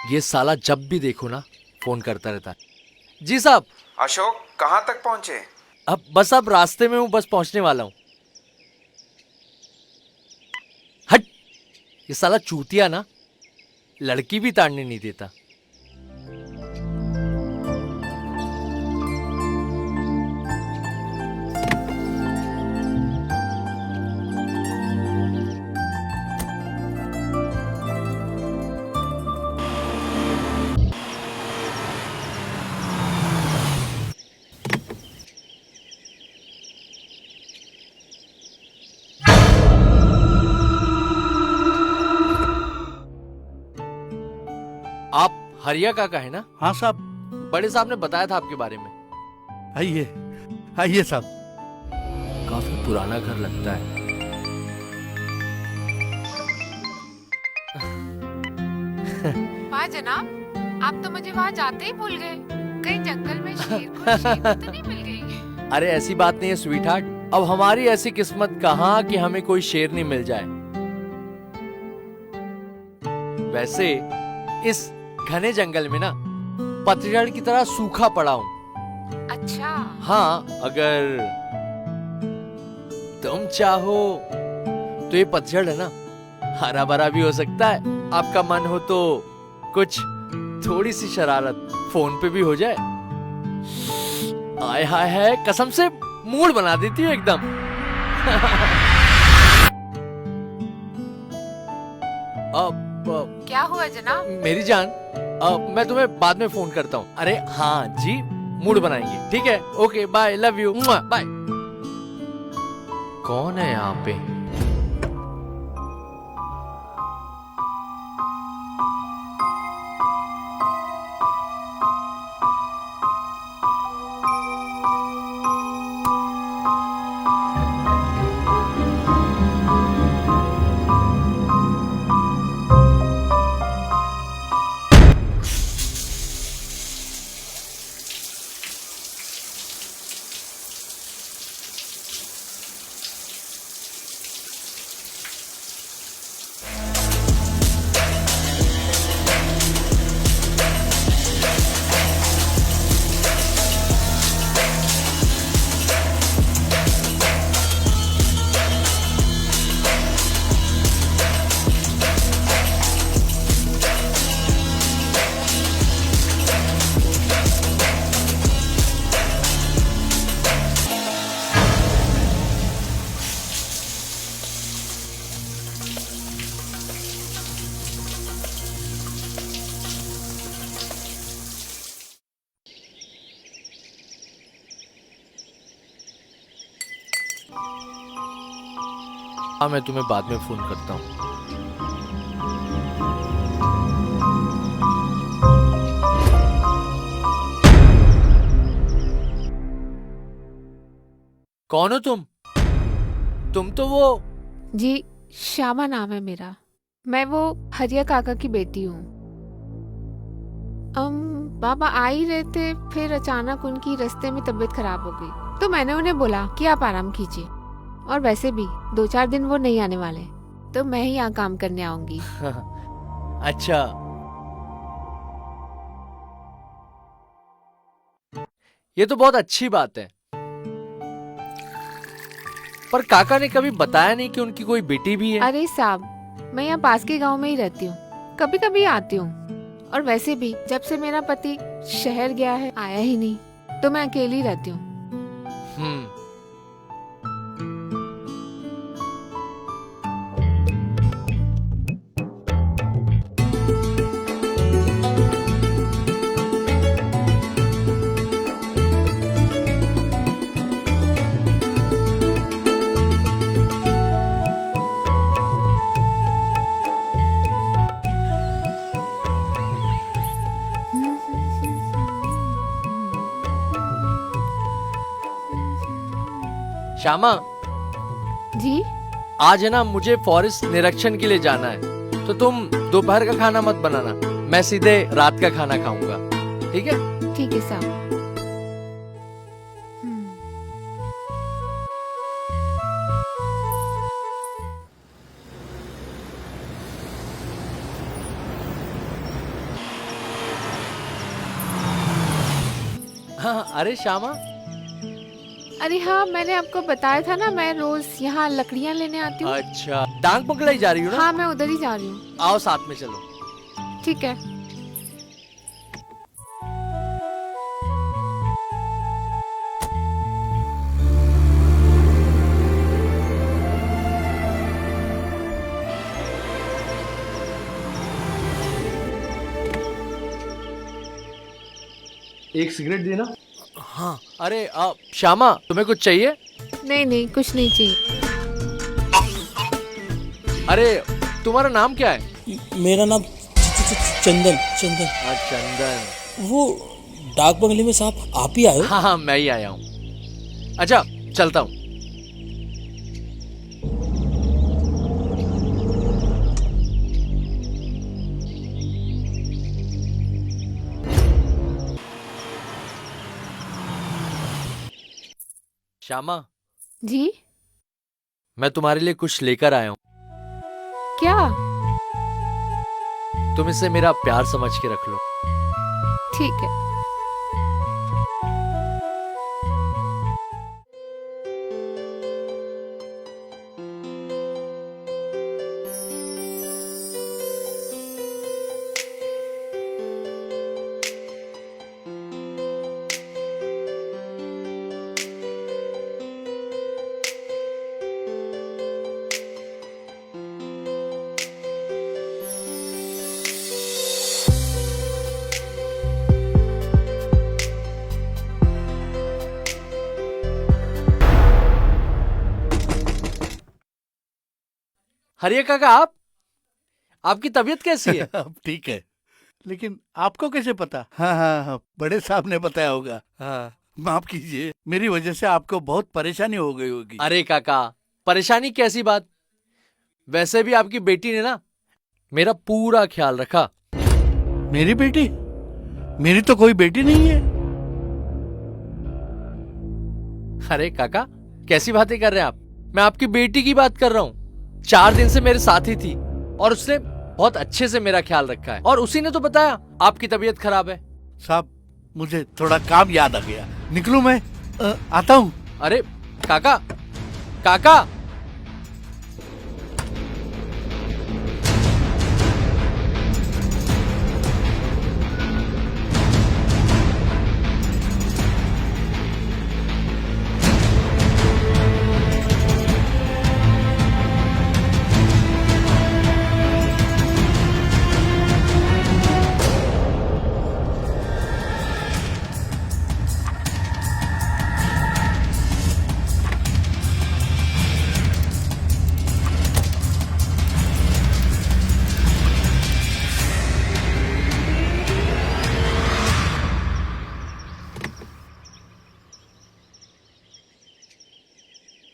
ये साला जब भी देखो ना फोन करता रहता है। जी साहब। अशोक, कहाँ तक पहुंचे? अब रास्ते में हूँ, बस पहुंचने वाला हूँ। हट, ये साला चूतिया ना लड़की भी ताड़ने नहीं देता। आप हरिया काका है ना? हाँ साहब। बड़े साहब ने बताया था आपके बारे में। आइए आइए साहब। काफी पुराना घर लगता है। वाह जनाब, आप तो मुझे वहाँ जाते ही भूल गए। कहीं जंगल में शेर को शेरनी तो नहीं मिल गई? अरे ऐसी बात नहीं है स्वीट हार्ट, अब हमारी ऐसी किस्मत कहाँ कि हमें कोई शेरनी मिल जाए। वैसे इस घने जंगल में ना पतझड़ की तरह सूखा पड़ा हूँ। अच्छा। हाँ, अगर तुम चाहो तो ये पतझड़ है ना हरा भरा भी हो सकता है। आपका मन हो तो कुछ थोड़ी सी शरारत फोन पे भी हो जाए। आय हाय है, कसम से मूड बना देती हूँ एकदम। क्या हुआ जनाब? मेरी जान, मैं तुम्हें बाद में फोन करता हूँ। अरे हाँ जी, मूड बनाएंगे, ठीक है? Okay bye, love you, bye. कौन है यहाँ पे? हाँ, मैं तुम्हें बाद में फोन करता हूँ। कौन हो तुम? तुम तो वो... जी, श्यामा नाम है मेरा। मैं वो हरिया काका की बेटी हूँ। बाबा आ ही रहे थे, फिर अचानक उनकी रास्ते में तबीयत खराब हो गई, तो मैंने उन्हें बोला कि आप आराम कीजिए। और वैसे भी 2-4 दिन वो नहीं आने वाले, तो मैं ही यहाँ काम करने आऊंगी। अच्छा, ये तो बहुत अच्छी बात है। पर काका ने कभी बताया नहीं कि उनकी कोई बेटी भी है। अरे साहब, मैं यहाँ पास के गांव में ही रहती हूँ, कभी कभी आती हूँ। और वैसे भी जब से मेरा पति शहर गया है, आया ही नहीं, तो मैं अकेली रहती हूँ। श्यामा जी? आज है ना मुझे फॉरेस्ट निरीक्षण के लिए जाना है, तो तुम दोपहर का खाना मत बनाना, मैं सीधे रात का खाना खाऊंगा, ठीक है? ठीक है साहब। हाँ, अरे श्यामा। अरे हाँ, मैंने आपको बताया था ना, मैं रोज यहाँ लकड़ियाँ लेने आती हूँ। अच्छा, डांग पकड़ाई जा रही हो ना? हाँ, मैं उधर ही जा रही हूँ। आओ साथ में चलो। ठीक है। एक सिगरेट देना। हाँ, अरे श्यामा, तुम्हें कुछ चाहिए? नहीं नहीं, कुछ नहीं चाहिए। अरे तुम्हारा नाम क्या है? मेरा नाम चंदन चंदन। हाँ, चंदन। वो डाक बंगले में साहब आप ही आए हो? हाँ हाँ, मैं ही आया हूँ। अच्छा, चलता हूँ। श्यामा, जी? मैं तुम्हारे लिए कुछ लेकर आया हूँ। क्या? तुम इसे मेरा प्यार समझ के रख लो। ठीक है। हरिया काका, आपकी तबीयत कैसी है? अब ठीक है, लेकिन आपको कैसे पता? हाँ हाँ हाँ, बड़े साहब ने बताया होगा। हाँ, माफ कीजिए, मेरी वजह से आपको बहुत परेशानी हो गई होगी। अरे काका, परेशानी कैसी बात? वैसे भी आपकी बेटी ने ना मेरा पूरा ख्याल रखा। मेरी बेटी? मेरी तो कोई बेटी नहीं है। अरे काका, कैसी बातें कर रहे हैं आप? मैं आपकी बेटी की बात कर रहा हूँ। 4 दिन से मेरे साथ ही थी और उसने बहुत अच्छे से मेरा ख्याल रखा है, और उसी ने तो बताया आपकी तबीयत खराब है। साहब, मुझे थोड़ा काम याद आ गया, निकलूं मैं? आता हूँ। अरे काका, काका!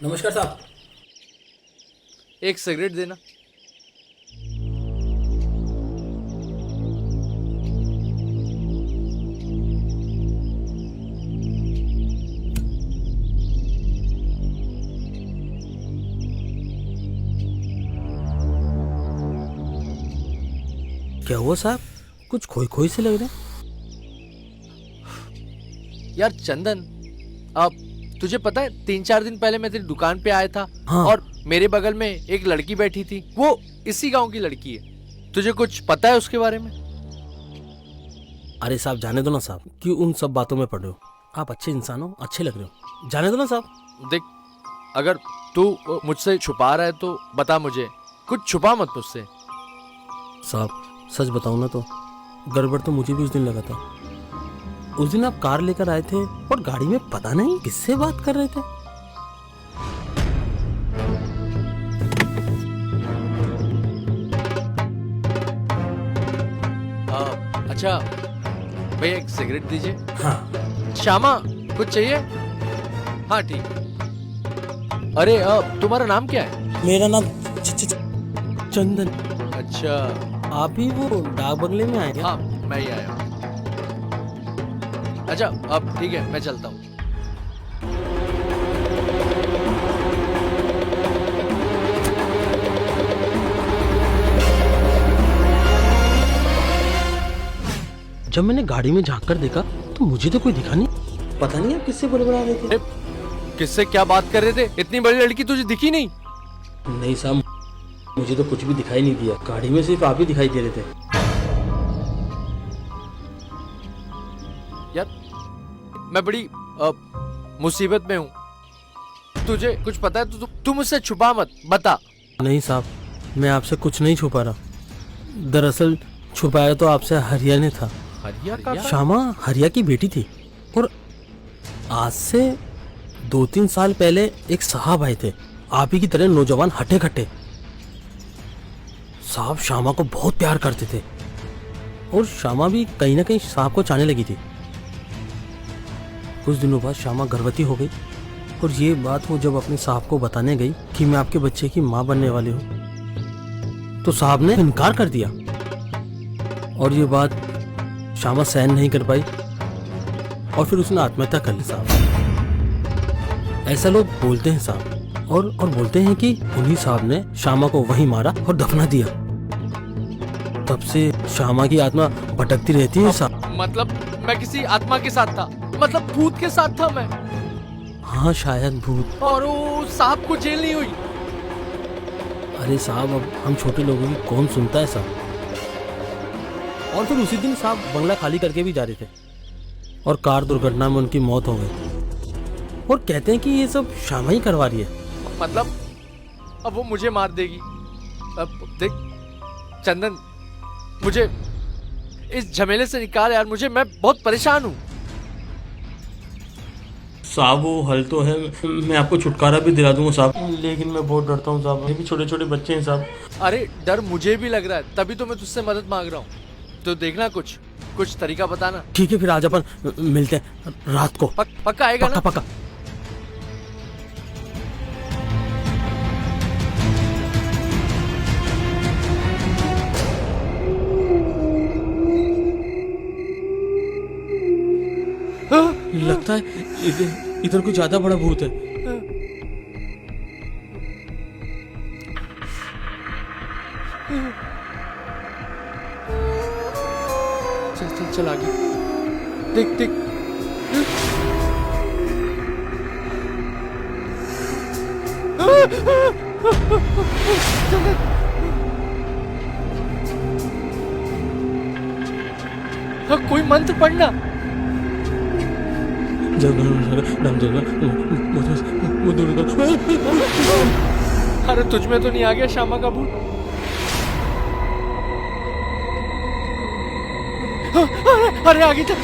नमस्कार साहब। एक सिगरेट देना। क्या हुआ साहब, कुछ खोई खोई से लग रहे हैं? यार चंदन, अब तुझे पता है 3-4 दिन पहले मैं तेरी दुकान पे आया था। हाँ। और मेरे बगल में एक लड़की बैठी थी, वो इसी गांव की लड़की है। तुझे कुछ पता है उसके बारे में? अरे साहब जाने दो ना साहब, क्यों उन सब बातों में पड़ रहे हो? आप अच्छे इंसान हो, अच्छे लग रहे हो, जाने दो ना साहब। देख, अगर तू मुझसे छुपा रहा है तो बता मुझे, कुछ छुपा मत मुझसे। साहब सच बताऊं ना तो गड़बड़ तो मुझे भी उस दिन लगा था। उस दिन आप कार लेकर आए थे और गाड़ी में पता नहीं किससे बात कर रहे थे। अच्छा भैया, एक सिगरेट दीजिए। हाँ। श्यामा, कुछ चाहिए? हाँ ठीक। अरे तुम्हारा नाम क्या है? मेरा नाम चंदन। अच्छा, आप ही वो डाक बंगले में आए क्या? हाँ मैं ही आया हूँ। अच्छा अब ठीक है, मैं चलता हूँ। जब मैंने गाड़ी में झांक कर देखा तो मुझे तो कोई दिखा नहीं। पता नहीं आप किससे बड़बड़ा रहे थे। अरे, किससे क्या बात कर रहे थे? इतनी बड़ी लड़की तुझे दिखी नहीं? नहीं साहब, मुझे तो कुछ भी दिखाई नहीं दिया, गाड़ी में सिर्फ आप ही दिखाई दे रहे थे। यार मैं बड़ी मुसीबत में हूँ, तुझे कुछ पता है तो तू मुझसे छुपा मत, बता। नहीं साहब, मैं आपसे कुछ नहीं छुपा रहा। दरअसल छुपाया तो आपसे हरिया ने था। हरिया का? श्यामा हरिया की बेटी थी और आज से 2-3 साल पहले एक साहब आए थे, आप ही की तरह नौजवान हटे खट्टे। साहब श्यामा को बहुत प्यार करते थे और श्यामा भी कहीं ना कहीं साहब को चाहने लगी थी। कुछ दिनों बाद श्यामा गर्भवती हो गई और ये बात वो जब अपने साहब को बताने गई कि मैं आपके बच्चे की मां बनने वाली हूँ, तो साहब ने इनकार कर दिया और ये बात श्यामा सहन नहीं कर पाई और फिर उसने आत्महत्या कर ली साहब। ऐसा लोग बोलते हैं साहब, और बोलते हैं कि उन्हीं साहब ने श्यामा को वहीं मारा और दफना दिया। तब से श्यामा की आत्मा भटकती रहती है साहब। मतलब मैं किसी आत्मा के साथ था, मतलब भूत के साथ था मैं? हाँ शायद भूत। और वो साहब को जेल नहीं हुई? अरे साहब, अब हम छोटे लोगों की कौन सुनता है साहब। और फिर उसी दिन साहब बंगला खाली करके भी जा रहे थे और कार दुर्घटना में उनकी मौत हो गई और कहते हैं कि ये सब श्यामा ही करवा रही है। मतलब अब वो मुझे मार देगी? अब देख चंदन, मुझे इस झमेले से निकाल यार, मैं बहुत परेशान हूँ। साहब वो हल तो है, मैं आपको छुटकारा भी दिला दूंगा साहब, लेकिन मैं बहुत डरता हूँ साहब, ये भी छोटे छोटे बच्चे हैं साहब। अरे डर मुझे भी लग रहा है, तभी तो मैं तुझसे मदद मांग रहा हूँ। तो देखना कुछ तरीका बताना। ठीक है, फिर आज अपन मिलते हैं रात को। पक्का आएगा ना? पक्का। लगता है इधर कोई ज्यादा बड़ा भूत है। चल आगे देख। कोई मंत्र पढ़ना। अरे तुझ में तो नहीं आ गया श्यामा का भूत? अरे आगे था।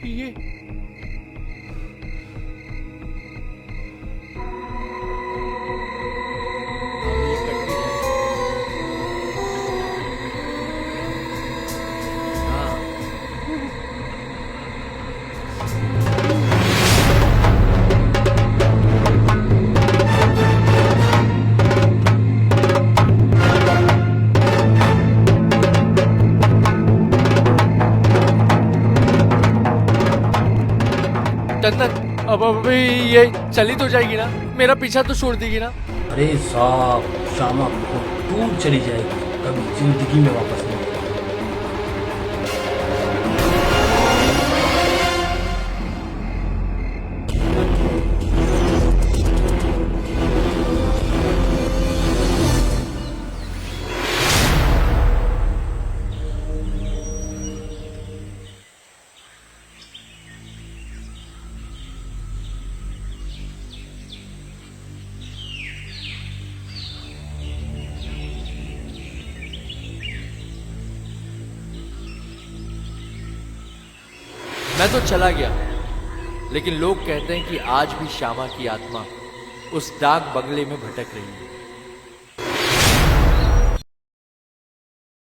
ये चंदन, अब अभी ये चली तो जाएगी ना? मेरा पीछा तो छोड़ देगी ना? अरे साहब, श्यामा दूर चली जाएगी, कभी जिंदगी में वापस नहीं। मैं तो चला गया, लेकिन लोग कहते हैं कि आज भी श्यामा की आत्मा उस डाक बंगले में भटक रही है।